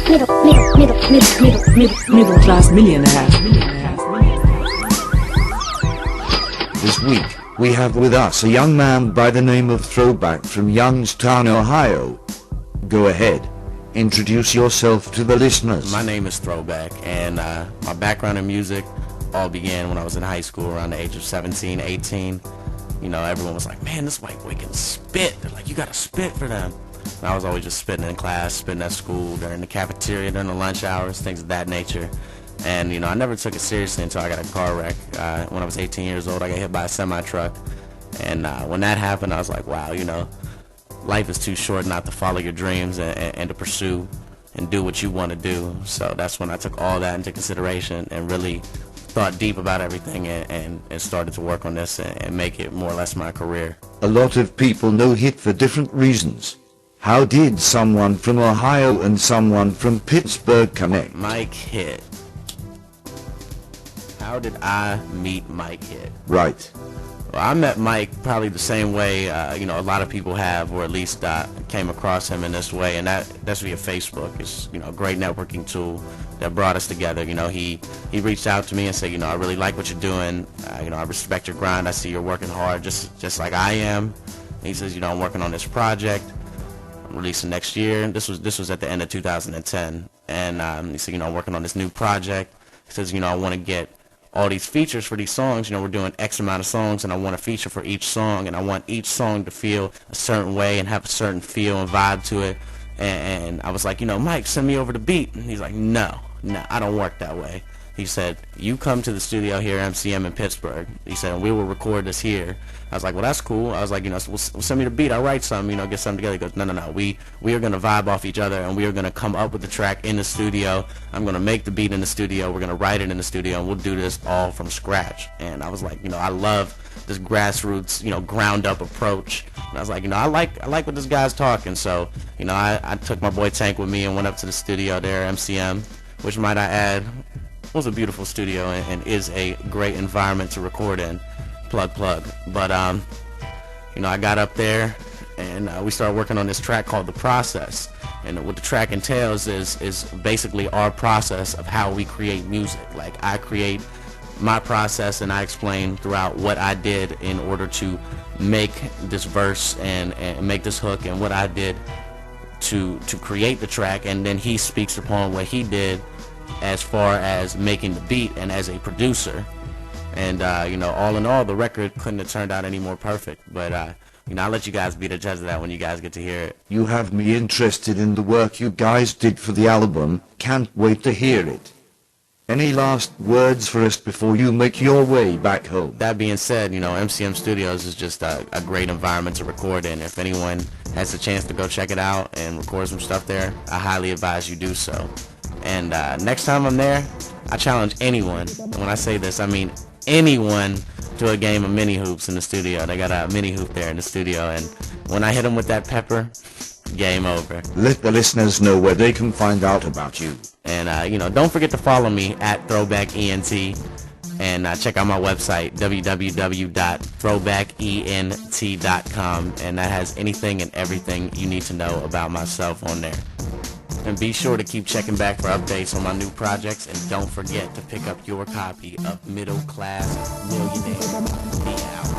Middle Class Millionaire. This week, we have with us a young man by the name of Throwback from Youngstown, Ohio. Go ahead, introduce yourself to the listeners. My name is Throwback, and my background in music all began when I was in high school around the age of 17, 18. You know, everyone was like, man, this white boy can spit. They're like, you gotta spit for them. And I was always just spitting in class, spitting at school, during the cafeteria, during the lunch hours, things of that nature. And, you know, I never took it seriously until I got a car wreck. When I was 18 years old, I got hit by a semi-truck. And when that happened, I was like, wow, you know, life is too short not to follow your dreams and to pursue and do what you want to do. So that's when I took all that into consideration and really thought deep about everything and started to work on this and make it more or less my career. A lot of people know HITT for different reasons. How did someone from Ohio and someone from Pittsburgh connect? Mike HITT. How did I meet Mike HITT? Right. Well, I met Mike probably the same way, you know, a lot of people have, or at least came across him in this way, and that's via Facebook. It's, you know, a great networking tool that brought us together. You know, he reached out to me and said, you know, I really like what you're doing. You know, I respect your grind. I see you're working hard, just like I am. And he says, you know, I'm working on this project. I'm releasing next year. This was at the end of 2010, and he said, you know, I'm working on this new project. He says, you know, I want to get all these features for these songs. You know, we're doing X amount of songs, and I want a feature for each song, and I want each song to feel a certain way and have a certain feel and vibe to it. And I was like, you know, Mike, send me over the beat. And he's like, no, I don't work that way. He said, you come to the studio here at MCM in Pittsburgh. He said, and we will record this here. I was like, well, that's cool. I was like, you know, we'll send me the beat. I'll write something, you know, get something together. He goes, no. We are going to vibe off each other, and we are going to come up with the track in the studio. I'm going to make the beat in the studio. We're going to write it in the studio, and we'll do this all from scratch. And I was like, you know, I love this grassroots, you know, ground-up approach. And I was like, you know, I like what this guy's talking. So, you know, I took my boy Tank with me and went up to the studio there, MCM, which, might I add, was a beautiful studio and is a great environment to record in. Plug. But you know, I got up there and we started working on this track called The Process. And what the track entails is basically our process of how we create music. Like, I create my process and I explain throughout what I did in order to make this verse and make this hook, and what I did to create the track, and then he speaks upon what he did as far as making the beat and as a producer. And you know, all in all, the record couldn't have turned out any more perfect. But you know, I'll let you guys be the judge of that when you guys get to hear it. You have me interested in the work you guys did for the album. Can't wait to hear it. Any last words for us before you make your way back home? That being said, you know, MCM Studios is just a great environment to record in. If anyone has a chance to go check it out and record some stuff there, I highly advise you do so. And next time I'm there, I challenge anyone, and when I say this, I mean anyone, to a game of mini hoops in the studio. They got a mini hoop there in the studio, and when I hit them with that pepper, game over. Let the listeners know where they can find out about you. And you know, don't forget to follow me at ThrowbackENT, and check out my website, www.throwbackent.com, and that has anything and everything you need to know about myself on there. And be sure to keep checking back for updates on my new projects, and don't forget to pick up your copy of Middle Class Millionaire. Be out.